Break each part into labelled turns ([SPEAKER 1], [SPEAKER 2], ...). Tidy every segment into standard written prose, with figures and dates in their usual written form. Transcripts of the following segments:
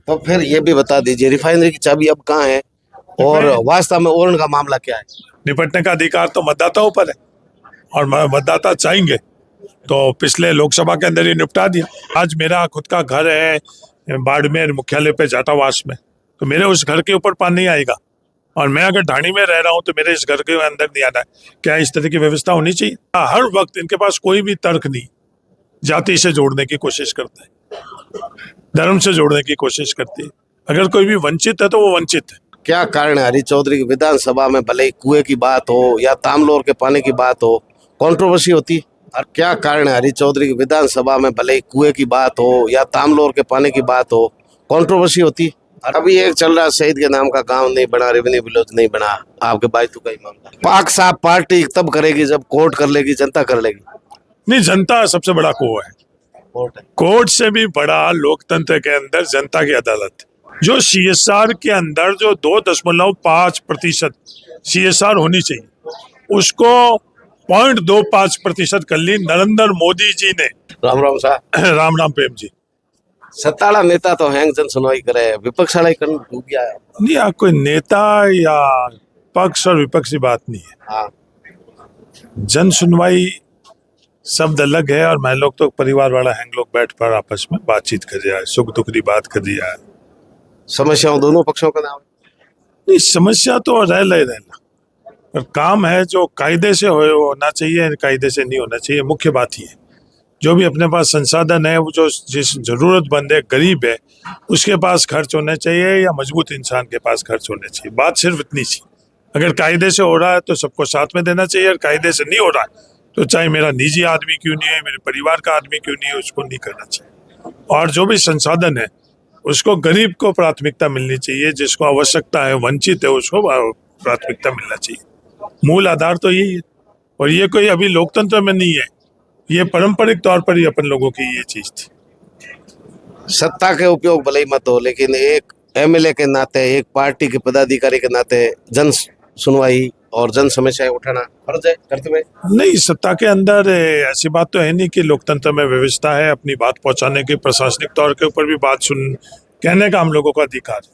[SPEAKER 1] तो फिर ये भी बता दीजिए, रिफाइनरी की चाबी अब कहाँ है और वास्तव में ओरण का मामला क्या है?
[SPEAKER 2] निपटने का अधिकार तो मतदाताओं पर है और मतदाता चाहेंगे तो पिछले लोकसभा के अंदर ही निपटा दिया। आज मेरा खुद का घर है बाड़मेर मुख्यालय पे जाटावास में, तो मेरे उस घर के ऊपर पानी नहीं आएगा और मैं अगर ढाणी में रह रहा हूँ तो मेरे इस घर के अंदर नहीं आना है। क्या इस तरह की व्यवस्था होनी चाहिए? हर वक्त इनके पास कोई भी तर्क नहीं, जाति से जोड़ने की कोशिश करते हैं, धर्म से जोड़ने की कोशिश करती है। अगर कोई भी वंचित है तो वो वंचित है।
[SPEAKER 1] क्या कारण है हरी चौधरी की विधानसभा में भले ही कुएं की बात हो या तामलोर के पानी की बात हो, कंट्रोवर्सी होती है? और क्या कारण है हरी चौधरी की विधानसभा में भले ही कुएं की बात हो या तामलोर के पानी की बात हो, कंट्रोवर्सी होती है? और अभी एक चल रहा, शहीद के नाम का गांव नहीं बना, रेवेन्यू विलेज नहीं बना, आपके बाजू का ही मामला। पाक साफ पार्टी तब करेगी जब कोर्ट कर लेगी, जनता कर लेगी।
[SPEAKER 2] नहीं, जनता सबसे बड़ा को है। कोर्ट से भी बड़ा लोकतंत्र के अंदर जनता की अदालत। जो CSR के अंदर जो 2.5% CSR होनी चाहिए उसको 0.25% कर ली नरेंद्र मोदी जी ने।
[SPEAKER 1] राम राम साहब।
[SPEAKER 2] राम राम प्रेम जी।
[SPEAKER 1] सत्ताड़ा नेता तो हैंग जन सुनवाई करे, विपक्ष वाला ही कर डूब गया है।
[SPEAKER 2] नहीं, आप कोई नेता या पक्ष और विपक्ष की बात नहीं है।
[SPEAKER 1] हाँ।
[SPEAKER 2] जन सुनवाई शब्द अलग है और मैं लोग तो परिवार वाला हैंग लोग बैठ कर आपस में बातचीत कर दिया है, सुख दुख की बात कर दिया है।
[SPEAKER 1] समस्याओं दोनों पक्षों का नाम।
[SPEAKER 2] नहीं, समस्या तो रहना पर काम है जो कायदे से होना चाहिए, कायदे से नहीं होना चाहिए। मुख्य बात ही है जो भी अपने पास संसाधन है वो जो जिस जरूरतमंद है, गरीब है, उसके पास खर्च होने चाहिए या मजबूत इंसान के पास खर्च होने चाहिए। बात सिर्फ इतनी सी। अगर कायदे से हो रहा है तो सबको साथ में देना चाहिए, और कायदे से नहीं हो रहा है तो चाहे मेरा निजी आदमी क्यों नहीं है, मेरे परिवार का आदमी क्यों नहीं है, उसको नहीं करना चाहिए। और जो भी संसाधन है उसको गरीब को प्राथमिकता मिलनी चाहिए, जिसको आवश्यकता है, वंचित है, उसको प्राथमिकता मिलना चाहिए। मूल आधार तो यही है और ये कोई अभी लोकतंत्र में नहीं है, ये पारंपरिक तौर पर ही अपन लोगों की ये चीज थी।
[SPEAKER 1] सत्ता के उपयोग भले ही मत हो, लेकिन एक MLA के नाते, एक पार्टी के पदाधिकारी के नाते जन सुनवाई और जन समस्याएं उठाना फर्ज है, कर्तव्य है।
[SPEAKER 2] नहीं, सत्ता के अंदर ऐसी बात तो है नहीं कि लोकतंत्र में व्यवस्था है अपनी बात पहुंचाने की, प्रशासनिक तौर के ऊपर भी बात कहने का हम लोगों का अधिकार है,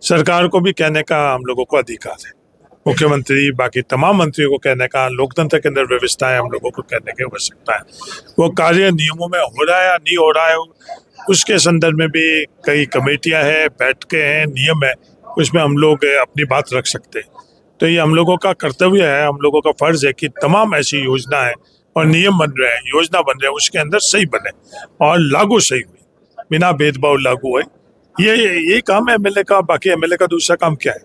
[SPEAKER 2] सरकार को भी कहने का हम लोगों को अधिकार है, मुख्यमंत्री बाकी तमाम मंत्रियों को कहने का, लोकतंत्र के अंदर व्यवस्था है, हम लोगों को कहने की आवश्यकता है। वो कार्य नियमों में हो रहा है या नहीं हो रहा है उसके संदर्भ में भी कई कमेटियां हैं, बैठकें हैं, नियम है, उसमें हम लोग अपनी बात रख सकते हैं। तो ये हम लोगों का कर्तव्य है, हम लोगों का फर्ज है कि तमाम ऐसी योजना है और नियम बन रहे हैं, योजना बन रहे हैं, उसके अंदर सही बने और लागू सही हुई, बिना भेदभाव लागू है। ये काम है MLA का। बाकी MLA का दूसरा काम क्या है?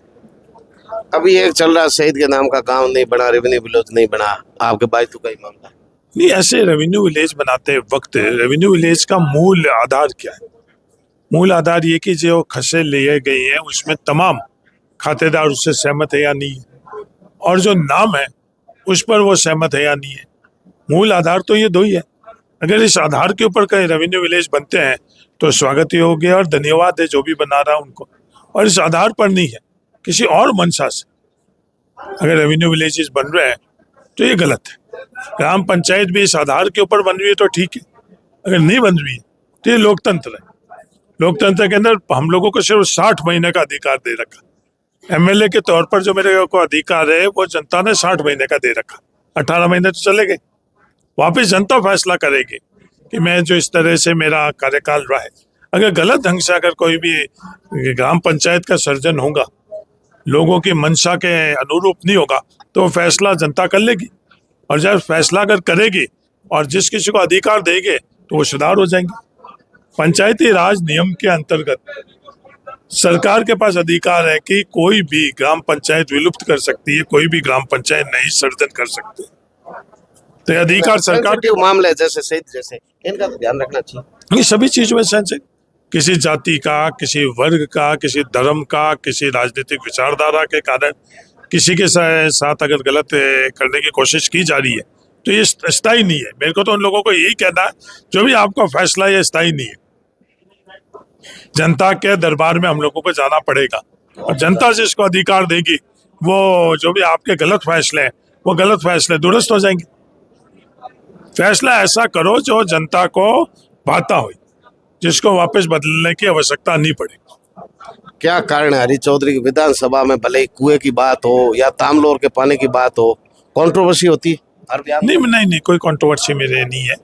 [SPEAKER 1] अभी एक चल रहा, शहीद के नाम का गांव नहीं बना, रेवेन्यू विलेज नहीं बना, आपके बाजू का ही मामला।
[SPEAKER 2] नहीं, ऐसे रेवेन्यू विलेज बनाते वक्त रेवेन्यू विलेज का मूल आधार क्या है? मूल आधार ये कि जो खसे लिए गए हैं उसमें तमाम खातेदार उससे सहमत है या नहीं है, और जो नाम है उस पर वो सहमत है या नहीं है। मूल आधार तो ये दो ही है। अगर इस आधार के ऊपर कहीं रेवेन्यू विलेज बनते हैं तो स्वागत ही हो गया और धन्यवाद है जो भी बना रहा उनको। और इस आधार पर नहीं है, किसी और मंशा से अगर रेवेन्यू विलेजेस बन रहे हैं तो ये गलत है। ग्राम पंचायत भी इस आधार के ऊपर बन रही है तो ठीक है, अगर नहीं बन रही है तो ये लोकतंत्र है। लोकतंत्र के अंदर हम लोगों को सिर्फ 60 महीने का अधिकार दे रखा। MLA के तौर पर जो मेरे को अधिकार है वो जनता ने 60 महीने का दे रखा। 18 महीने तो चले गए, वापिस जनता फैसला करेगी कि मैं जो इस तरह से मेरा कार्यकाल रहा है। अगर गलत ढंग से अगर कोई भी ग्राम पंचायत का सर्जन होगा, लोगों की मंशा के अनुरूप नहीं होगा, तो फैसला जनता कर लेगी, और जब फैसला अगर करेगी और जिस किसी को अधिकार देंगे तो वो सुधार हो जाएंगे। पंचायती राज नियम के अंतर्गत सरकार के पास अधिकार है कि कोई भी ग्राम पंचायत विलुप्त कर सकती है, कोई भी ग्राम पंचायत नहीं सर्जन कर सकती। तो अधिकार सरकार के
[SPEAKER 1] मामले जैसे शहीद जैसे इनका तो ध्यान रखना चाहिए।
[SPEAKER 2] ये सभी चीजों में सेंस है, किसी जाति का, किसी वर्ग का, किसी धर्म का, किसी राजनीतिक विचारधारा के कारण किसी के साथ अगर गलत करने की कोशिश की जा रही है तो ये स्थायी नहीं है। मेरे को तो उन लोगों को यही कहना है, जो भी आपका फैसला है ये स्थायी नहीं है। जनता के दरबार में हम लोगों को जाना पड़ेगा और जनता जिसको अधिकार देगी वो जो भी आपके गलत फैसले हैं वो गलत फैसले दुरुस्त हो जाएंगे। फैसला ऐसा करो जो जनता को भाता हो, जिसको वापस बदलने की आवश्यकता नहीं पड़ेगी।
[SPEAKER 1] क्या कारण है हरीश चौधरी की विधानसभा में भले ही कुएं की बात हो या तामलोर के पानी की बात हो, कंट्रोवर्सी होती हर बयान में?
[SPEAKER 2] नहीं, कोई कंट्रोवर्सी मेरे नहीं है।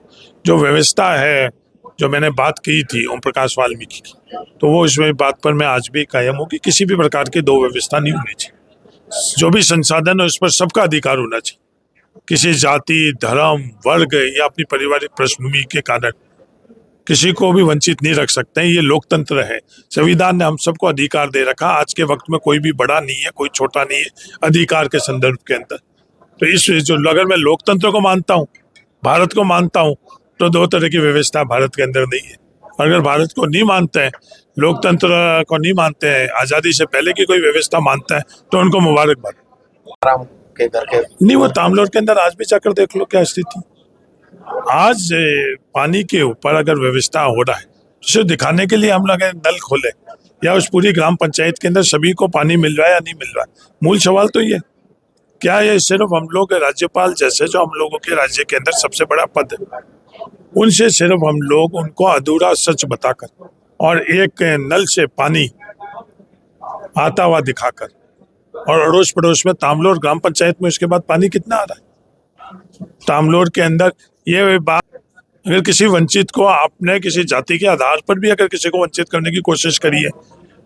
[SPEAKER 2] जो व्यवस्था है, जो मैंने बात की थी ओम प्रकाश वाल्मीकि की, तो वो इसमें बात पर मैं आज भी कायम हूँ कि किसी भी प्रकार की दो व्यवस्था नहीं होनी चाहिए। जो भी संसाधन है उस पर सबका अधिकार होना चाहिए। किसी जाति, धर्म, वर्ग या अपनी पारिवारिक पृष्ठभूमि के कारण किसी को भी वंचित नहीं रख सकते हैं। ये लोकतंत्र है। संविधान ने हम सबको अधिकार दे रखा। आज के वक्त में कोई भी बड़ा नहीं है, कोई छोटा नहीं है अधिकार के संदर्भ के अंदर। तो इस जो अगर मैं लोकतंत्र को मानता हूँ, भारत को मानता हूँ, तो दो तरह की व्यवस्था भारत के अंदर नहीं है। अगर भारत को नहीं मानते हैं, लोकतंत्र को नहीं मानते हैं, आज़ादी से पहले की कोई व्यवस्था मानता है, तो उनको मुबारकबाद।
[SPEAKER 1] आराम के घर के
[SPEAKER 2] नहीं, वो तामलोर के अंदर आज भी जाकर देख लो क्या स्थिति। आज पानी के ऊपर अगर व्यवस्था हो रहा है, उसे दिखाने के लिए हम लोग नल खोले या उस पूरी ग्राम पंचायत के अंदर सभी को पानी मिल रहा है या नहीं मिल रहा है। मूल सवाल तो ये क्या ये सिर्फ हम लोग राज्यपाल जैसे जो हम लोगों के राज्य के अंदर सबसे बड़ा पद है, उनसे सिर्फ हम लोग उनको अधूरा सच बताकर और एक नल से पानी आता हुआ दिखाकर, और अड़ोस पड़ोस में तामलोर ग्राम पंचायत में उसके बाद पानी कितना आ रहा है तामलोर के अंदर, ये बात अगर किसी वंचित को आपने किसी जाति के आधार पर भी अगर किसी को वंचित करने की कोशिश करी है,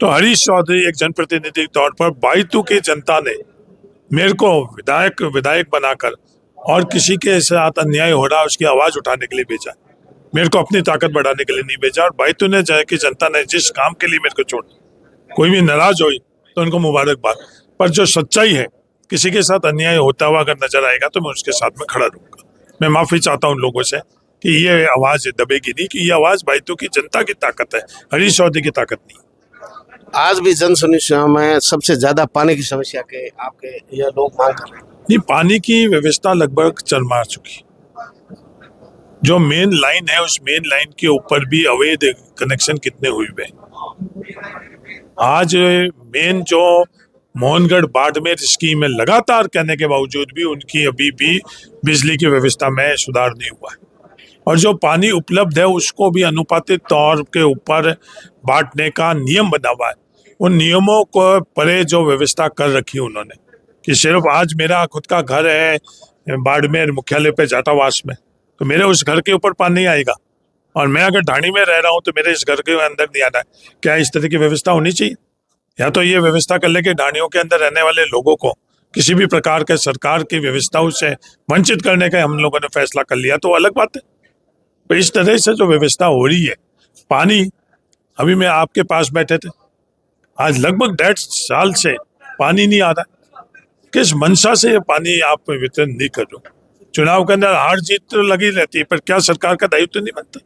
[SPEAKER 2] तो हरीश चौधरी एक जनप्रतिनिधि के तौर पर बाइतू की जनता ने मेरे को विधायक बनाकर और किसी के साथ अन्याय हो रहा है उसकी आवाज उठाने के लिए भेजा। मेरे को अपनी ताकत बढ़ाने के लिए नहीं भेजा। और बाइतू ने जाए कि जनता ने जिस काम के लिए मेरे को छोड़ा, कोई भी नाराज हुई तो उनको मुबारकबाद। पर जो सच्चाई है, किसी के साथ अन्याय होता हुआ अगर नजर आएगा तो मैं उसके साथ में खड़ा रहूंगा। मैं माफी चाहता हूँ लोगों से कि ये आवाज दबेगी नहीं, कि ये आवाज बाइतू की जनता की ताकत है, हरीश चौधरी की ताकत नहीं।
[SPEAKER 1] आज भी जन समस्या में सबसे ज्यादा पानी की समस्या के आपके ये लोग मांग कर रहे हैं।
[SPEAKER 2] नहीं, पानी की व्यवस्था लगभग चरमार चुकी। जो मेन लाइन है उस मेन लाइन के ऊपर भी अवैध कनेक्शन कितने हुए हैं। आज मेन जो मोहनगढ़ बाड़मेर स्कीम है, लगातार कहने के बावजूद भी उनकी अभी भी बिजली की व्यवस्था में सुधार नहीं हुआ है। और जो पानी उपलब्ध है उसको भी अनुपातिक तौर के ऊपर बांटने का नियम बना हुआ है। उन नियमों को परे जो व्यवस्था कर रखी है उन्होंने, कि सिर्फ आज मेरा खुद का घर है बाड़मेर मुख्यालय पे जाटावास में, तो मेरे उस घर के ऊपर पानी आएगा, और मैं अगर ढाणी में रह रहा हूँ तो मेरे इस घर के अंदर नहीं आना है। क्या इस तरह की व्यवस्था होनी चाहिए? या तो ये व्यवस्था कर ले कि ढाणियों के अंदर रहने वाले लोगों को किसी भी प्रकार के सरकार की व्यवस्थाओं से वंचित करने का हम लोगों ने फैसला कर लिया, तो अलग बात है। तो इस तरह से जो व्यवस्था हो रही है, पानी, अभी मैं आपके पास बैठे थे, आज लगभग 1.5 साल से पानी नहीं आ रहा। किस मंशा से ये पानी आप वितरण नहीं कर रहे? चुनाव के अंदर हार जीत तो लगी रहती है, पर क्या सरकार का दायित्व नहीं बनता?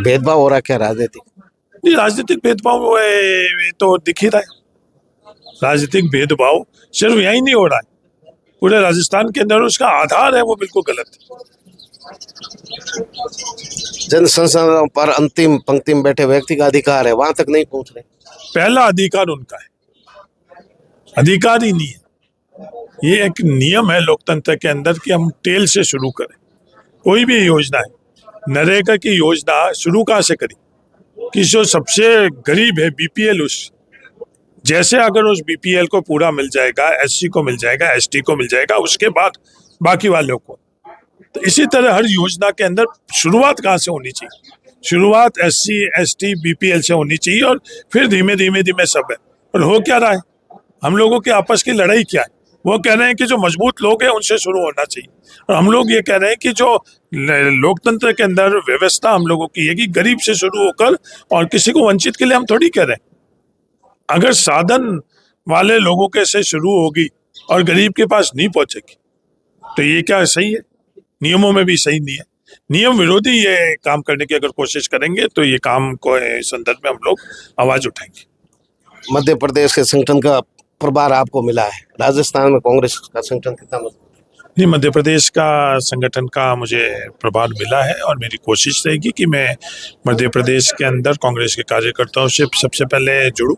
[SPEAKER 1] भेदभाव हो रहा है क्या राजनीतिक?
[SPEAKER 2] नहीं, राजनीतिक भेदभाव ये तो दिख ही रहा है। राजनीतिक भेदभाव सिर्फ यही नहीं हो रहा है, पूरे राजस्थान के अंदर उसका आधार है वो बिल्कुल गलत है।
[SPEAKER 1] जन संसाधनों पर अंतिम पंक्ति में बैठे व्यक्ति का अधिकार है, वहां तक नहीं पहुंच रहे।
[SPEAKER 2] पहला अधिकार उनका है, अधिकार ही नहीं है। ये एक नियम है लोकतंत्र के अंदर कि हम टेल से शुरू करें। कोई भी योजना है, नरेगा की योजना शुरू कहाँ से करी? कि जो सबसे गरीब है बीपीएल, उस जैसे अगर उस बीपीएल को पूरा मिल जाएगा, एससी को मिल जाएगा, एसटी को मिल जाएगा, उसके बाद बाकी वालों को। तो इसी तरह हर योजना के अंदर शुरुआत कहाँ से होनी चाहिए? शुरुआत एससी, एसटी, बीपीएल से होनी चाहिए, और फिर धीमे धीमे सब है। और हो क्या रहा है? हम लोगों की आपस की लड़ाई क्या है? वो कह रहे हैं कि जो मजबूत लोग हैं उनसे शुरू होना चाहिए, और हम लोग ये कह रहे हैं कि जो लोकतंत्र के अंदर व्यवस्था हम लोगों की है कि गरीब से शुरू होकर, और किसी को वंचित के लिए हम थोड़ी कह रहे हैं। अगर साधन वाले लोगों के से शुरू होगी और गरीब के पास नहीं पहुंचेगी, तो ये क्या सही है? नियमों में भी सही नहीं है। नियम विरोधी ये काम करने की अगर कोशिश करेंगे तो ये काम को संदर्भ में हम लोग आवाज उठाएंगे।
[SPEAKER 1] मध्य प्रदेश के संगठन का प्रभार आपको मिला है, राजस्थान में कांग्रेस का संगठन कितना मजबूत?
[SPEAKER 2] नहीं, मध्य प्रदेश का संगठन का मुझे प्रभार मिला है, और मेरी कोशिश रहेगी कि मैं मध्य प्रदेश के अंदर कांग्रेस के कार्यकर्ताओं से सबसे पहले जुड़ूं,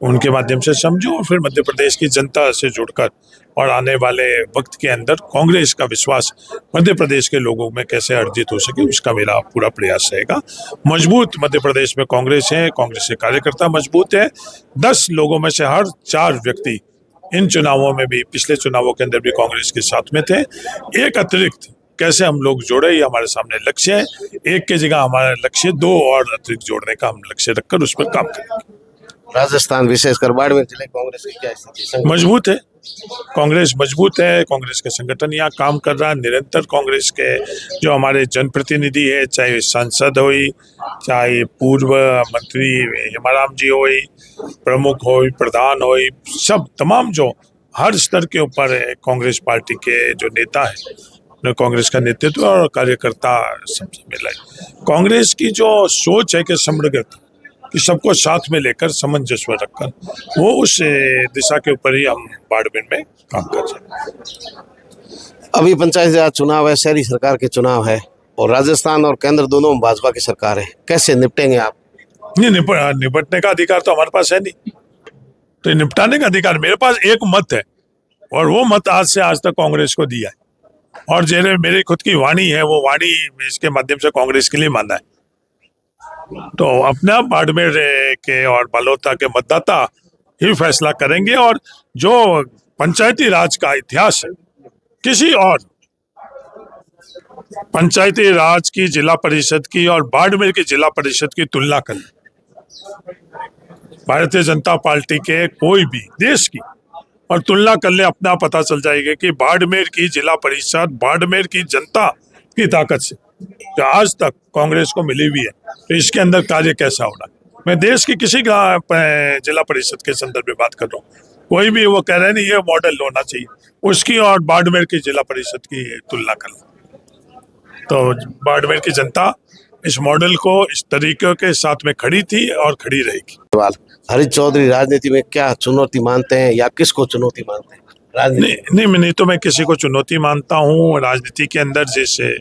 [SPEAKER 2] उनके माध्यम से समझूं और फिर मध्य प्रदेश की जनता से जुड़कर और आने वाले वक्त के अंदर कांग्रेस का विश्वास मध्य प्रदेश के लोगों में कैसे अर्जित हो सके, उसका मेरा पूरा प्रयास रहेगा। मजबूत मध्य प्रदेश में कांग्रेस है, कांग्रेस के कार्यकर्ता मजबूत है। 10 लोगों में से हर 4 व्यक्ति इन चुनावों में भी, पिछले चुनावों के अंदर भी कांग्रेस के साथ में थे। एक अतिरिक्त कैसे हम लोग जोड़े, ये हमारे सामने लक्ष्य है। एक की जगह हमारा लक्ष्य 2 और अतिरिक्त जोड़ने का हम लक्ष्य रखकर उस पर काम करेंगे।
[SPEAKER 1] राजस्थान विशेषकर बाड़मेर जिले कांग्रेस की क्या स्थिति?
[SPEAKER 2] मजबूत है, कांग्रेस मजबूत है। कांग्रेस के संगठन यहाँ काम कर रहा है निरंतर। कांग्रेस के जो हमारे जनप्रतिनिधि है, चाहे सांसद हो, चाहे पूर्व मंत्री हेमाराम जी हो, प्रमुख हो, प्रधान हो, सब तमाम जो हर स्तर के ऊपर कांग्रेस पार्टी के जो नेता है, कांग्रेस का नेतृत्व और कार्यकर्ता सबसे मिला है। कांग्रेस की जो सोच है कि समग्रता, कि सबको साथ में लेकर सामंजस्य रखकर, वो उस दिशा के ऊपर ही हम बाड़मेर में काम कर रहे हैं।
[SPEAKER 1] अभी पंचायत राज चुनाव है, शहरी सरकार के चुनाव है और राजस्थान और केंद्र दोनों में भाजपा की सरकार है। कैसे निपटेंगे आप?
[SPEAKER 2] नहीं, निपटने का अधिकार तो हमारे पास है नहीं, तो निपटाने का अधिकार मेरे पास एक मत है और वो मत आज से आज तक कांग्रेस को दिया है। और जो मेरी खुद की वाणी है, वो वाणी इसके माध्यम से कांग्रेस के लिए माना है। तो अपना बाड़मेर के और बालोता के मतदाता ही फैसला करेंगे। और जो पंचायती राज का इतिहास है, किसी और पंचायती राज की जिला परिषद की और बाड़मेर की जिला परिषद की तुलना कर ले, भारतीय जनता पार्टी के कोई भी देश की, और तुलना कर ले, अपना पता चल जाएगा कि बाड़मेर की जिला परिषद बाड़मेर की जनता की ताकत से जो आज तक कांग्रेस को मिली हुई है, तो इसके अंदर कार्य कैसा होना। मैं देश की किसी जिला परिषद के संदर्भ में बात कर रहा हूँ, कोई भी वो कह रहे हैं नहीं ये मॉडल होना चाहिए, उसकी और बाड़मेर की जिला परिषद की तुलना कर लो, तो बाड़मेर की जनता इस मॉडल को इस तरीके के साथ में खड़ी थी और खड़ी रहेगी।
[SPEAKER 1] हरीश चौधरी राजनीति में क्या चुनौती मानते हैं या किसको चुनौती मानते हैं?
[SPEAKER 2] नहीं, तो मैं किसी को चुनौती मानता हूँ। राजनीति के अंदर जैसे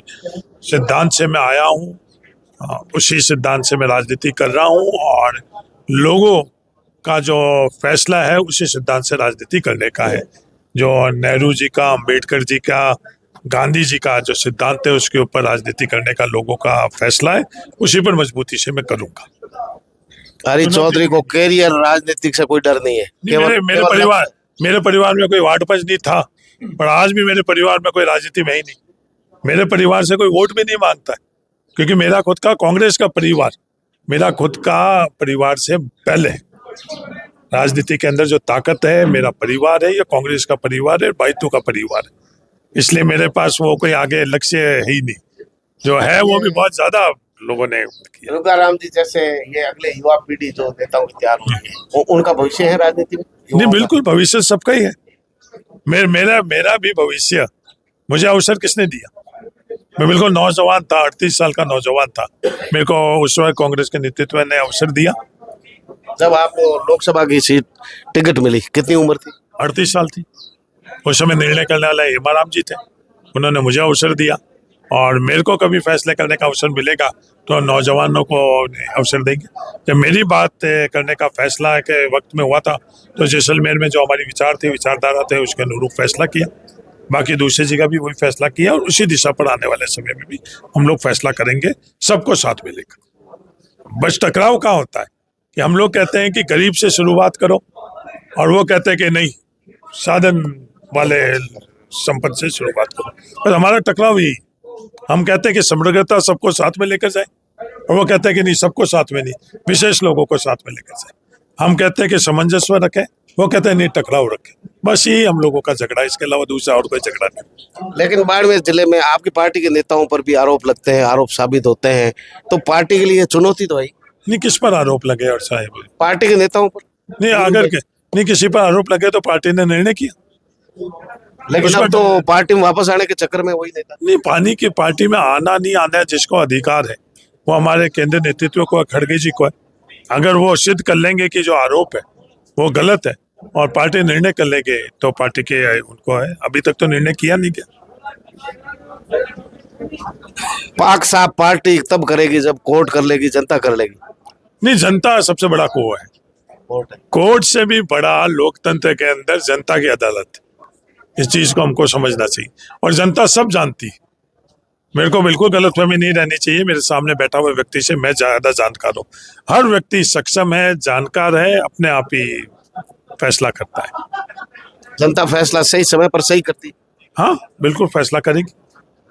[SPEAKER 2] सिद्धांत से मैं आया हूँ, उसी सिद्धांत से मैं राजनीति कर रहा हूँ और लोगों का जो फैसला है उसी सिद्धांत से राजनीति करने का है। जो नेहरू जी का, अम्बेडकर जी का, गांधी जी का जो सिद्धांत है, उसके ऊपर राजनीति करने का लोगों का फैसला है, उसी पर मजबूती से मैं करूँगा।
[SPEAKER 1] हरीश चौधरी को कैरियर राजनीतिक से कोई डर नहीं है?
[SPEAKER 2] मेरे परिवार में कोई वार्ड पंच नहीं था, पर आज भी मेरे परिवार में कोई राजनीति में ही नहीं। मेरे परिवार से कोई वोट भी नहीं मांगता है, क्योंकि मेरा खुद का कांग्रेस का परिवार, मेरा खुद का परिवार से पहले राजनीति के अंदर जो ताकत है, मेरा परिवार है, ये कांग्रेस का परिवार है, बाइतों का परिवार है। इसलिए मेरे पास वो कोई आगे लक्ष्य है ही नहीं। जो है वो भी बहुत ज्यादा लोगों ने किया।
[SPEAKER 1] रुद्राराम जी जैसे ये अगले युवा पीढ़ी जो नेताओं की तैयार हो रही है, उनका भविष्य है राजनीति में?
[SPEAKER 2] नहीं, बिल्कुल भविष्य सबका ही है। मेरा भी भविष्य, मुझे अवसर किसने दिया? मैं बिल्कुल नौजवान था, 38 साल का नौजवान था, मेरे को उस वक्त कांग्रेस के नेतृत्व ने अवसर दिया।
[SPEAKER 1] जब आपको लोकसभा की सीट टिकट मिली, कितनी उम्र थी?
[SPEAKER 2] 38 साल थी। उस समय निर्णय करने वाला हेमाराम जी थे, उन्होंने मुझे अवसर दिया और मेरे को कभी फैसले करने का अवसर मिलेगा तो नौजवानों को अवसर देंगे। जब मेरी बात करने का फैसला के वक्त में हुआ था, तो जैसलमेर में जो हमारी विचारधारा थे, उसके अनुरूप फैसला किया। बाकी दूसरी जगह भी वही फैसला किया और उसी दिशा पर आने वाले समय में भी हम लोग फैसला करेंगे, सबको साथ में लेकर। बस टकराव कहाँ होता है कि हम लोग कहते हैं कि गरीब से शुरुआत करो और वो कहते हैं कि नहीं, साधन वाले संपत्ति से शुरुआत करो। पर हमारा टकराव यही, हम कहते हैं कि समग्रता सबको साथ में लेकर जाए और वो कहते हैं कि नहीं, सबको साथ में नहीं, विशेष लोगों को साथ में लेकर जाए। हम कहते हैं कि सामंजस्य रखें, वो कहते हैं नहीं, टकराव रखें। बस यही हम लोगों का झगड़ा, इसके अलावा दूसरा और कोई झगड़ा नहीं।
[SPEAKER 1] लेकिन बाड़मेर जिले में आपकी पार्टी के नेताओं पर भी आरोप लगते हैं, आरोप साबित होते हैं, तो पार्टी के लिए चुनौती तो है।
[SPEAKER 2] नहीं, किस पर आरोप लगे? और साहब
[SPEAKER 1] पार्टी के नेताओं पर
[SPEAKER 2] नहीं, अगर नहीं किसी पर आरोप लगे तो पार्टी ने निर्णय किया।
[SPEAKER 1] लेकिन अब तो पार्टी में वापस आने के चक्कर में वही नेता
[SPEAKER 2] नहीं, पानी की पार्टी में आना नहीं आना जिसको अधिकार है वो हमारे केंद्रीय नेतृत्व को, खड़गे जी को है। अगर वो सिद्ध कर लेंगे कि जो आरोप है वो गलत है और पार्टी निर्णय कर लेंगे तो पार्टी के उनको है। अभी तक तो निर्णय किया नहीं गया।
[SPEAKER 1] पाक साफ पार्टी तब करेगी जब कोर्ट कर लेगी, जनता कर लेगी।
[SPEAKER 2] नहीं, जनता सबसे बड़ा को है।
[SPEAKER 1] कोर्ट है।
[SPEAKER 2] कोर्ट से भी बड़ा लोकतंत्र के अंदर जनता की अदालत। इस चीज को हमको समझना चाहिए और जनता सब जानती है। मेरे को बिल्कुल गलतफहमी नहीं रहनी चाहिए। मेरे सामने बैठा हुए व्यक्ति से मैं ज्यादा जानकार हूँ। हर व्यक्ति सक्षम है, जानकार है, अपने आप ही फैसला करता है।
[SPEAKER 1] जनता फैसला सही समय पर सही करती है।
[SPEAKER 2] हाँ, बिल्कुल फैसला करेगी।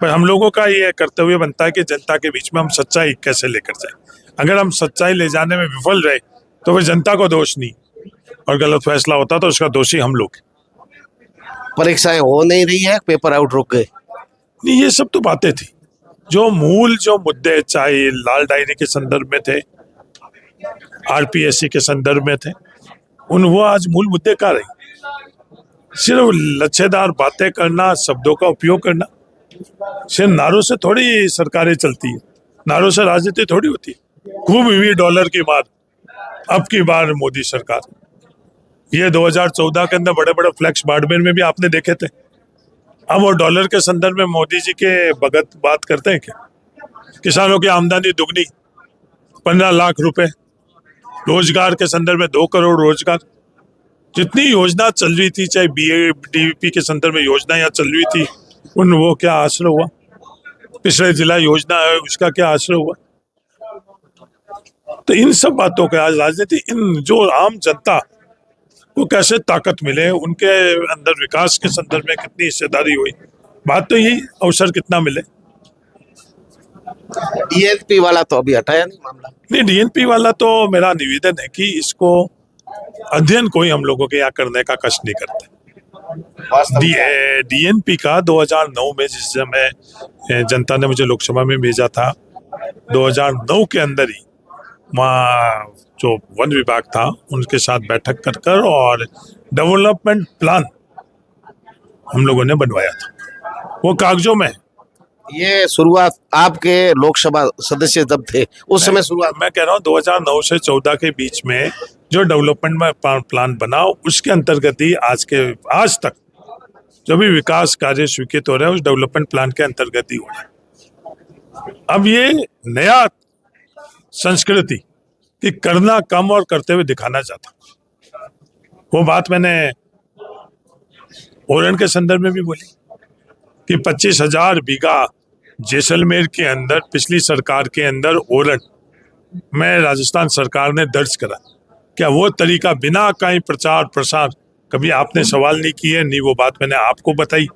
[SPEAKER 2] पर हम लोगों का ये कर्तव्य बनता है कि जनता के बीच में हम सच्चाई कैसे लेकर जाए। अगर हम सच्चाई ले जाने में विफल रहे तो फिर जनता को दोष नहीं, और गलत फैसला होता तो उसका दोषी हम लोग।
[SPEAKER 1] परीक्षाएं हो नहीं रही है, पेपर आउट रुक गए।
[SPEAKER 2] नहीं, ये सब तो बातें थी। जो मुद्दे चाहे लाल डायरी के संदर्भ में थे, आरपीएससी के संदर्भ में थे, वो आज मूल मुद्दे कहाँ रही। सिर्फ लच्छेदार बातें करना, शब्दों का उपयोग करना, सिर्फ नारों से थोड़ी सरकारें चलती है, नारों से राजनीति थोड़ी होती है। खूब हुई डॉलर की मार, अब की बार मोदी सरकार। ये 2014 के अंदर बड़े बड़े फ्लैक्स बाड़मेर में भी आपने देखे थे। अब वो डॉलर के संदर्भ में मोदी जी के भगत बात करते हैं क्या? किसानों की आमदनी दुगनी, 15 लाख रुपए, रोजगार के संदर्भ में 2 करोड़ रोजगार। जितनी योजना चल रही थी, चाहे बीएडीपी के संदर्भ में योजना यहाँ चल रही थी, वो क्या आश्रय हुआ? पिछड़े जिला योजना है, उसका क्या आश्रय हुआ? तो इन सब बातों का आज राजनीति, इन जो आम जनता को कैसे ताकत मिले, उनके अंदर विकास के संदर्भ में कितनी हिस्सेदारी हुई, बात तो यही, अवसर कितना मिले।
[SPEAKER 1] डीएनपी वाला तो अभी हटाया नहीं मामला।
[SPEAKER 2] नहीं, डीएनपी वाला तो मेरा निवेदन है कि इसको अध्ययन कोई हम लोगों के यहाँ करने का कष्ट नहीं करते। डीएनपी का 2009 में जिस समय जनता ने मुझे लोकसभा में भेजा था, 2009 के अंदर ही वहाँ जो वन विभाग था उनके साथ बैठक कर और डेवलपमेंट प्लान हम लोगों ने बनवाया था, वो कागजों में।
[SPEAKER 1] ये शुरुआत आपके लोकसभा सदस्य जब थे उस समय शुरुआत।
[SPEAKER 2] मैं कह रहा हूँ 2009 से 14 के बीच में जो डेवलपमेंट में प्लान बना, उसके अंतर्गत ही आज तक जो भी विकास कार्य स्वीकृत हो रहे हैं उस डेवलपमेंट प्लान के अंतर्गत ही हो रहा है। अब ये नया संस्कृति कि करना कम और करते हुए दिखाना चाहता, वो बात मैंने ओरन के संदर्भ में भी बोली कि 25,000 बीघा जैसलमेर के अंदर पिछली सरकार के अंदर ओरन में राजस्थान सरकार ने दर्ज करा। क्या वो तरीका बिना कहीं प्रचार प्रसार, कभी आपने सवाल नहीं किए, नहीं वो बात मैंने आपको बताई,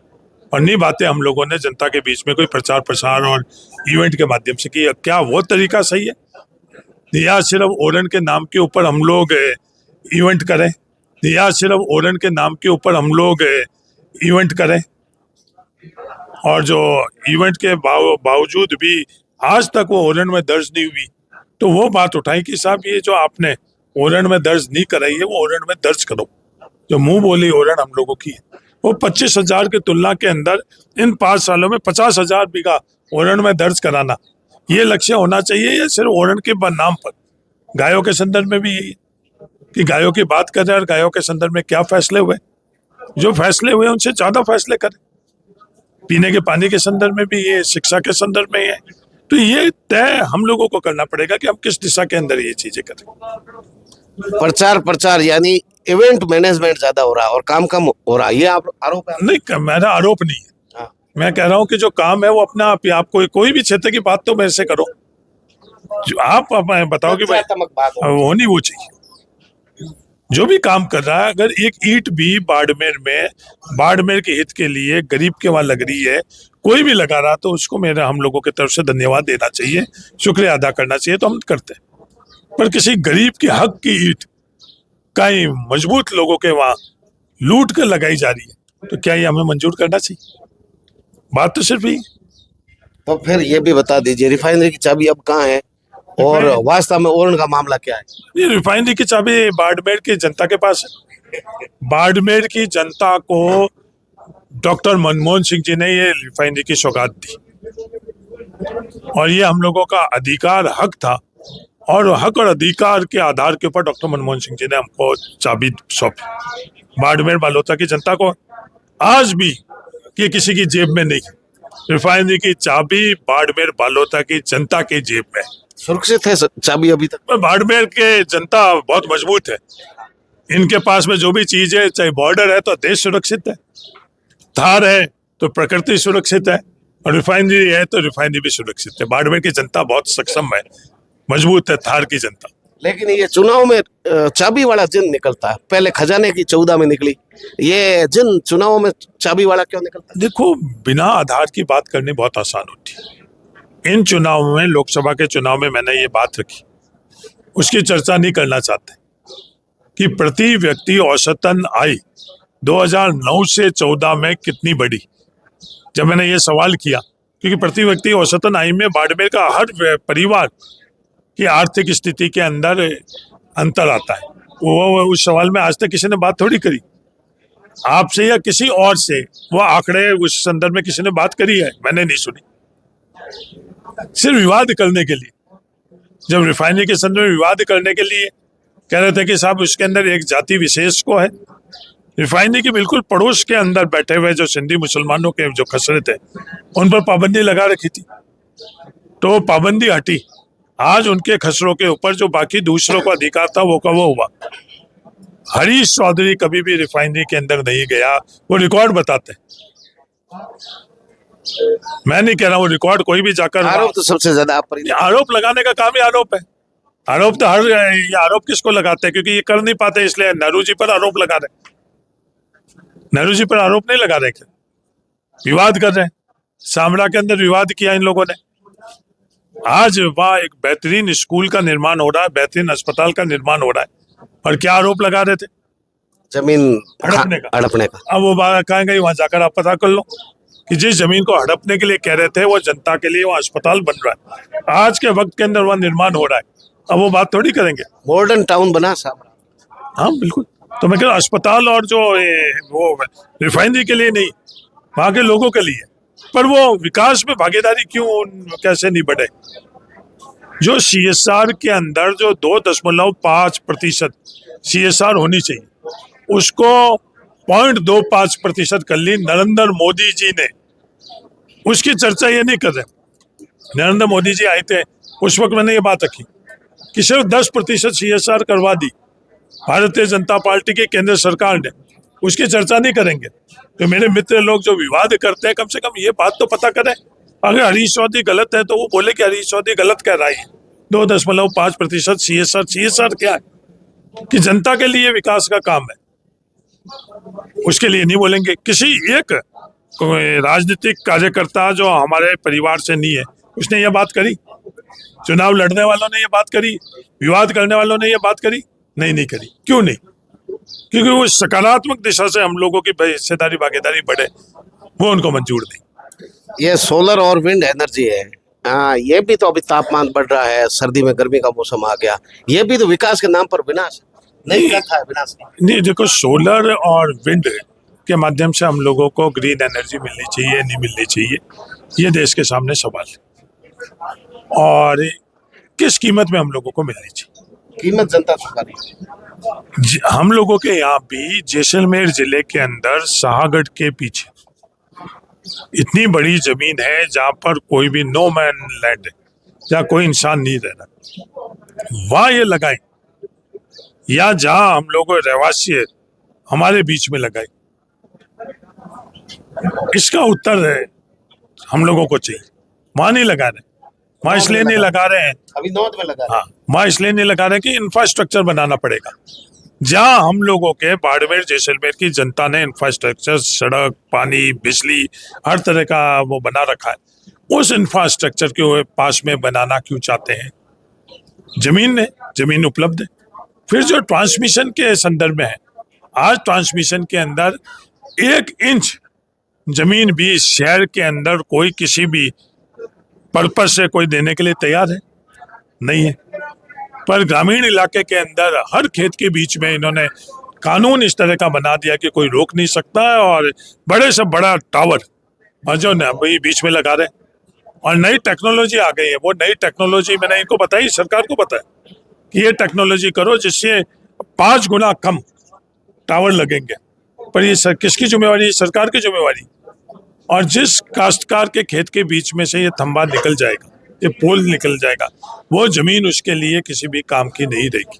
[SPEAKER 2] और नहीं बातें हम लोगों ने जनता के बीच में कोई प्रचार प्रसार और इवेंट के माध्यम से की। क्या वो तरीका सही है? या सिर्फ ओरन के नाम के ऊपर हम लोग इवेंट करें, या सिर्फ ओरन के नाम के ऊपर हम लोग इवेंट करें, और जो इवेंट के बावजूद भी आज तक वो ओरन में दर्ज नहीं हुई, तो वो बात उठाई कि साहब ये जो आपने ओरन में दर्ज नहीं कराई है, वो ओरन में दर्ज करो। जो मुंह बोली ओरन हम लोगों की है, वो 25,000 की तुलना के अंदर इन 5 सालों में 50,000 बीघा ओरन में दर्ज कराना, ये लक्ष्य होना चाहिए। या सिर्फ ओरन के नाम पर गायों के संदर्भ में भी यही कि गायों की बात कर रहे हैं और गायों के संदर्भ में क्या फैसले हुए, जो फैसले हुए उनसे ज्यादा फैसले करें। पीने के पानी के संदर्भ में भी ये, शिक्षा के संदर्भ में है। तो ये तय हम लोगों को करना पड़ेगा कि हम किस दिशा के अंदर ये चीजें करें।
[SPEAKER 1] प्रचार यानी इवेंट मैनेजमेंट ज्यादा हो रहा है और काम कम हो रहा है, ये आप आरोप है?
[SPEAKER 2] नहीं, मेरा आरोप नहीं है।
[SPEAKER 1] हाँ।
[SPEAKER 2] मैं कह रहा हूँ कि जो काम है वो अपना आप ही, आप कोई भी क्षेत्र की बात तो मेरे से करो, जो आप बताओ कि भाई वो नहीं, वो चाहिए। जो भी काम कर रहा है, अगर एक ईंट भी बाड़मेर के हित के लिए गरीब के वहां लग रही है, कोई भी लगा रहा, तो उसको हम लोगों की तरफ से धन्यवाद देना चाहिए, शुक्रिया अदा करना चाहिए, तो हम करते हैं। पर किसी गरीब के हक की ईंट कहीं मजबूत लोगों के वहां लूट कर लगाई जा रही है, तो क्या ये हमें मंजूर करना चाहिए? बात तो सिर्फ ही।
[SPEAKER 1] तो फिर ये भी बता दीजिए, रिफाइनरी की चाबी अब कहाँ है और वास्तव में ओरन का मामला क्या है?
[SPEAKER 2] ये रिफाइनरी की चाबी बाड़मेर की जनता के पास है। बाड़मेर की जनता को डॉक्टर मनमोहन सिंह जी ने ये रिफाइनरी की सौगात दी, और ये हम लोगों का अधिकार हक था, और हक और अधिकार के आधार के ऊपर डॉक्टर मनमोहन सिंह जी ने हमको चाबी सौंपी। बाड़मेर बालोता की जनता को आज भी कि किसी की जेब में नहीं, रिफाइनरी की चाबी बाड़मेर बालोता की जनता की जेब में।
[SPEAKER 1] सुरक्षित है चाबी अभी तक?
[SPEAKER 2] बाड़मेर के जनता बहुत मजबूत है, इनके पास में जो भी चीज है, चाहे बॉर्डर है तो देश सुरक्षित है, थार है तो प्रकृति सुरक्षित है, और रिफाइनरी है तो रिफाइनरी भी सुरक्षित है। बाड़मेर की जनता बहुत सक्षम है, मजबूत है थार की जनता।
[SPEAKER 1] लेकिन ये चुनाव में चाबी वाला जिन निकलता है। पहले खजाने की 14 में निकली, ये जिन चुनाव में चाबी वाला क्यों निकलता है?
[SPEAKER 2] देखो, बिना आधार की बात करनी बहुत आसान होती है। इन चुनाव में, लोकसभा के चुनाव में मैंने ये बात रखी, उसकी चर्चा नहीं करना चाहते कि प्रति व्यक्ति औसतन आय 2009 से 14 में कितनी बढ़ी। जब मैंने ये सवाल किया, क्योंकि प्रति व्यक्ति औसतन आय में बाड़मेर का हर परिवार की आर्थिक स्थिति के अंदर अंतर आता है, वो उस सवाल में आज तक किसी ने बात थोड़ी करी। आपसे या किसी और से वो आंकड़े उस संदर्भ में किसी ने बात करी है? मैंने नहीं सुनी। सिर्फ विवाद करने के लिए, जब रिफाइनरी के संदर्भ में विवाद करने के लिए कह रहे थे कि साहब उसके अंदर एक जाति विशेष को है। रिफाइनरी के बिल्कुल पड़ोस के अंदर बैठे हुए जो सिंधी मुसलमानों के जो खसरे थे, उन पर पाबंदी लगा रखी थी, तो पाबंदी हटी। आज उनके खसरों के ऊपर जो बाकी दूसरों को अधिकार था वो का वो हुआ। हरीश चौधरी कभी भी रिफाइनरी के अंदर नहीं गया, वो रिकॉर्ड बताते हैं। मैं नहीं कह रहा हूँ रिकॉर्ड कोई भी जाकर,
[SPEAKER 1] आरोप तो सबसे ज्यादा आप पर ही।
[SPEAKER 2] आरोप लगाने का काम ही आरोप है। आरोप तो ये आरोप किसको लगाते हैं? क्योंकि ये कर नहीं पाते इसलिए नेहरू जी पर आरोप लगा रहे। नेहरू जी पर आरोप नहीं लगा रहे, विवाद कर रहे हैं। शामला के अंदर विवाद किया इन लोगों ने। आज वहाँ एक बेहतरीन स्कूल का निर्माण हो रहा है, बेहतरीन अस्पताल का निर्माण हो रहा है, और क्या आरोप लगा रहे थे?
[SPEAKER 1] जमीन
[SPEAKER 2] हड़पने का। अब वो बात कहेंगे, वहां जाकर आप पता कर लो कि जिस जमीन को हड़पने के लिए कह रहे थे वो जनता के लिए वहाँ अस्पताल बन रहा है, आज के वक्त के अंदर वहाँ निर्माण हो रहा है। अब वो बात थोड़ी करेंगे।
[SPEAKER 1] मॉडर्न टाउन बना साहब।
[SPEAKER 2] हाँ बिल्कुल, तो मैं कह रहा हूँ अस्पताल और जो वो रिफाइनरी के लिए नहीं, वहाँ के लोगों के लिए। पर वो विकास में भागीदारी क्यों कैसे नहीं बढ़े? जो CSR के अंदर जो 2.5% CSR होनी चाहिए, उसको 0.25% कर ली नरेंद्र मोदी जी ने। उसकी चर्चा ये नहीं कर रहे। नरेंद्र मोदी जी आए थे, उस वक्त मैंने ये बात रखी कि सिर्फ 10% CSR करवा दी भारतीय जनता पार्टी की केंद्र सरकार ने, उसकी चर्चा नहीं करेंगे। तो मेरे मित्र लोग जो विवाद करते हैं, कम से कम ये बात तो पता करें। अगर हरीश चौधरी गलत है तो वो बोले कि हरीश चौधरी गलत कह रहा है। 2.5% CSR क्या है? कि जनता के लिए विकास का काम है, उसके लिए नहीं बोलेंगे। किसी एक राजनीतिक कार्यकर्ता जो हमारे परिवार से नहीं है, उसने ये बात करी? चुनाव लड़ने वालों ने ये बात करी? विवाद करने वालों ने ये बात करी? नहीं करी। क्यों नहीं? क्योंकि वो सकारात्मक दिशा से हम लोगों की हिस्सेदारी भागीदारी बढ़े, वो उनको मंजूर नहीं।
[SPEAKER 1] ये सोलर और विंड एनर्जी है, हाँ, ये भी तो अभी तापमान बढ़ रहा है, सर्दी में गर्मी का मौसम आ गया, ये भी तो विकास के नाम पर विनाश नहीं था। विनाश
[SPEAKER 2] नहीं, देखो, सोलर और विंड के माध्यम से हम लोगों को ग्रीन एनर्जी मिलनी चाहिए, नहीं मिलनी चाहिए, ये देश के सामने सवाल है। और किस कीमत में हम लोगों को मिलनी चाहिए?
[SPEAKER 1] कीमत जनता चुका रही है।
[SPEAKER 2] हम लोगों के यहाँ भी जैसलमेर जिले के अंदर शाहगढ़ के पीछे इतनी बड़ी जमीन है जहाँ पर कोई भी नो मैन लैंड है, जहाँ कोई इंसान नहीं रह रहा, वहाँ ये लगाए, या जहाँ हम लोग रहवासी है हमारे बीच में लगाए? इसका उत्तर है हम लोगों को चाहिए। वहाँ नहीं लगा रहे, वहाँ इसलिए नहीं लगा रहे हैं,
[SPEAKER 1] अभी नौद में लगा रहे हैं।
[SPEAKER 2] हाँ, वहाँ इसलिए नहीं लगा रहे कि इंफ्रास्ट्रक्चर बनाना पड़ेगा। जहाँ हम लोगों के बाड़मेर जैसलमेर की जनता ने इंफ्रास्ट्रक्चर, सड़क, पानी, बिजली, हर तरह का वो बना रखा है, उस इंफ्रास्ट्रक्चर के पास में बनाना क्यों चाहते हैं? जमीन उपलब्ध है। फिर जो ट्रांसमिशन के संदर्भ में है, आज ट्रांसमिशन के अंदर 1 इंच जमीन भी शहर के अंदर कोई किसी भी पर्पज से कोई देने के लिए तैयार है नहीं है। पर ग्रामीण इलाके के अंदर हर खेत के बीच में इन्होंने कानून इस तरह का बना दिया कि कोई रोक नहीं सकता है, और बड़े से बड़ा टावर और जो भाई बीच में लगा रहे। और नई टेक्नोलॉजी आ गई है, वो नई टेक्नोलॉजी मैंने इनको बताई, सरकार को पता है कि ये टेक्नोलॉजी करो जिससे 5 गुना कम टावर लगेंगे। पर ये किसकी जिम्मेवारी है? सरकार की जिम्मेवारी। और जिस काश्तकार के खेत के बीच में से ये थंबा निकल जाएगा, ये पोल निकल जाएगा, वो जमीन उसके लिए किसी भी काम की नहीं रहेगी।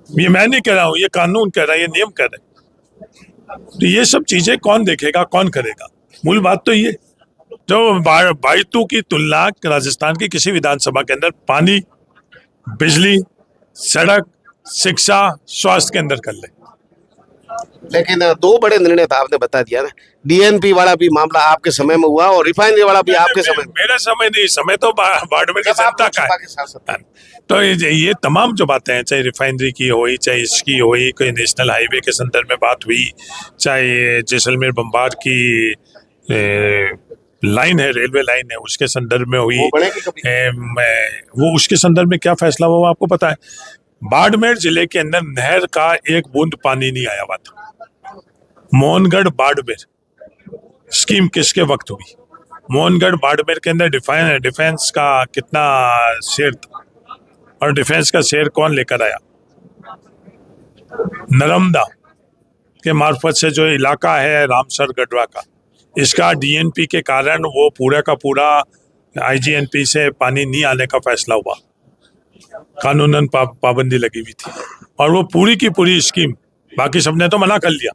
[SPEAKER 2] ये मैं नहीं कह रहा हूँ, ये कानून कह रहा है, ये नियम कह रहा है। तो ये सब चीजें कौन देखेगा, कौन करेगा? मूल बात तो ये, जो बाइतू की तुलना राजस्थान की किसी विधानसभा के अंदर पानी, बिजली, सड़क, शिक्षा, स्वास्थ्य के अंदर कर ले।
[SPEAKER 1] लेकिन दो बड़े निर्णय था, आपने बता दिया ना। डीएनपी वाला भी मामला आपके समय में हुआ और रिफाइनरी वाला भी आपके समय में।
[SPEAKER 2] मेरा समय नहीं, समय तो बाड़मेर की
[SPEAKER 1] जब आप
[SPEAKER 2] जनता का
[SPEAKER 1] लोकसभा
[SPEAKER 2] है।
[SPEAKER 1] के सांसद थे।
[SPEAKER 2] तो ये तमाम जो बातें हैं, चाहे रिफाइनरी की हुई, चाहे इसकी हुई, कोई नेशनल हाईवे के संदर्भ में बात हुई, चाहे जैसलमेर बम्बार की लाइन है, रेलवे लाइन है, उसके संदर्भ में हुई,
[SPEAKER 1] वो बनेगी कभी?
[SPEAKER 2] वो उसके संदर्भ में क्या फैसला हुआ आपको पता है? बाड़मेर जिले के अंदर नहर का एक बूंद पानी नहीं आया हुआ था। मोहनगढ़ बाड़मेर स्कीम किसके वक्त हुई? मोहनगढ़ बाड़मेर के अंदर डिफेंस का कितना शेयर था, और डिफेंस का शेयर कौन लेकर आया? नर्मदा के मार्फत से जो इलाका है रामसर गढ़वा का, इसका डीएनपी के कारण वो पूरा का पूरा आईजीएनपी से पानी नहीं आने का फैसला हुआ, कानूनन पाबंदी लगी हुई थी, और वो पूरी की पूरी स्कीम बाकी सबने तो मना कर लिया।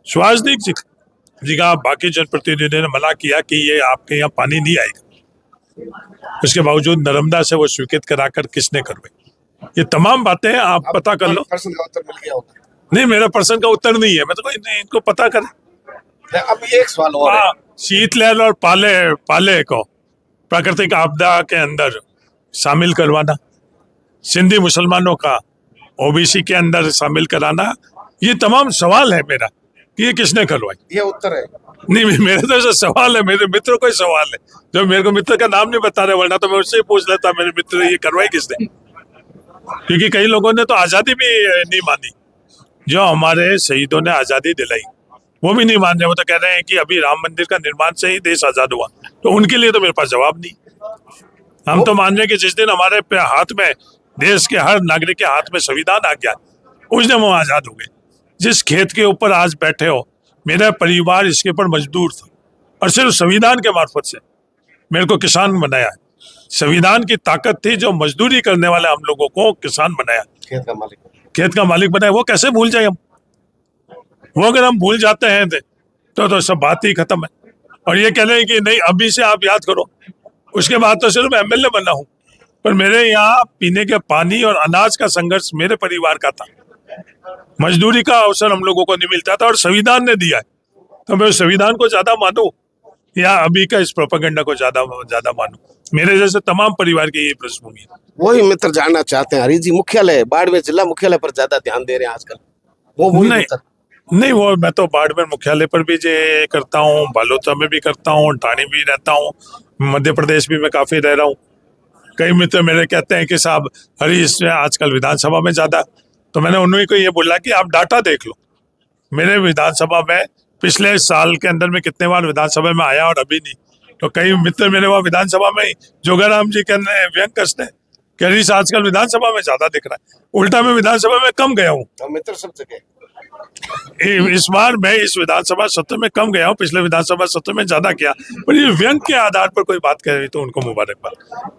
[SPEAKER 2] सुभाष जी का बाकी जनप्रतिनिधियों ने मना किया कि ये आपके यहाँ पानी नहीं आएगा, उसके बावजूद नर्मदा से वो स्वीकृत कराकर किसने करवाई? ये तमाम बातें आप पता कर लो।
[SPEAKER 1] प्रश्न का उत्तर मिल गया होगा।
[SPEAKER 2] नहीं, मेरा प्रश्न का उत्तर नहीं है, मैं तो इनको पता करें।
[SPEAKER 1] अब एक सवाल और है।
[SPEAKER 2] शीतलहर और पाले को प्राकृतिक आपदा के अंदर शामिल करवाना, सिंधी मुसलमानों का ओबीसी के अंदर शामिल कराना, ये तमाम सवाल है मेरा कि ये किसने करवाई?
[SPEAKER 1] ये उत्तर है।
[SPEAKER 2] नहीं, मेरे तो ऐसा सवाल है, मेरे मित्रों को ही सवाल है, जो मेरे को मित्र का नाम नहीं बता रहे, वरना तो मैं उससे ही पूछ लेता मेरे मित्र ये करवाई किसने। क्योंकि कई लोगों ने तो आजादी भी नहीं मानी, जो हमारे शहीदों ने आजादी दिलाई वो भी नहीं मान रहे। वो तो कह रहे हैं कि अभी राम मंदिर का निर्माण से ही देश आजाद हुआ, तो उनके लिए तो मेरे पास जवाब नहीं। हम तो मान रहे हैं कि जिस दिन हमारे हाथ में, देश के हर नागरिक के हाथ में संविधान आ गया, उस दिन वो आजाद हो गए। जिस खेत के ऊपर आज बैठे हो, मेरा परिवार इसके ऊपर मजदूर था, और सिर्फ संविधान के मार्फत से मेरे को किसान बनाया है। संविधान की ताकत थी जो मजदूरी करने वाले हम लोगों को किसान बनाया, खेत का मालिक बनाया। वो कैसे भूल जाए हम? वो अगर हम भूल जाते हैं तो सब बात ही खत्म है। और ये कह रहे हैं कि नहीं अभी से आप याद करो, उसके बाद तो सिर्फ एमएलए बना हूं, पर मेरे यहाँ पीने के पानी और अनाज का संघर्ष मेरे परिवार का था। मजदूरी का अवसर हम लोगों को नहीं मिलता था, और संविधान ने दिया है, तो मैं संविधान को ज्यादा मानूं या अभी का इस प्रोपेगेंडा को ज्यादा मानूं? मेरे जैसे तमाम परिवार की ये पृष्ठभूमि है।
[SPEAKER 1] वही मित्र जानना चाहते हैं, हरीश जी मुख्यालय बाड़मेर जिला मुख्यालय पर ज्यादा ध्यान दे रहे हैं आजकल। वो
[SPEAKER 2] नहीं, वो मैं तो बाड़मेर मुख्यालय पर भी जे करता हूँ, बालोतरा में भी करता हूँ, ठाणे भी रहता हूँ, मध्य प्रदेश भी मैं काफी रह रहा हूँ। कई मित्र मेरे कहते हैं कि साहब हरीश आजकल विधानसभा में ज्यादा, तो मैंने उन्हीं को ये बोला कि आप डाटा देख लो, मेरे विधानसभा में पिछले साल के अंदर में कितने बार विधानसभा में आया और अभी नहीं। तो कई मित्र मेरे वहाँ विधानसभा में ही जोगाराम जी कहने व्यंग कसते हैं कि हरीश आजकल विधानसभा में ज्यादा दिख रहा है, उल्टा मैं विधानसभा में कम गया हूँ।
[SPEAKER 1] तो मित्र सब जगह
[SPEAKER 2] इस बार मैं इस विधानसभा सत्र में कम गया हूँ, पिछले विधानसभा सत्र में ज्यादा किया, पर ये व्यंग के आधार पर कोई बात कह रही तो उनको मुबारकबाद।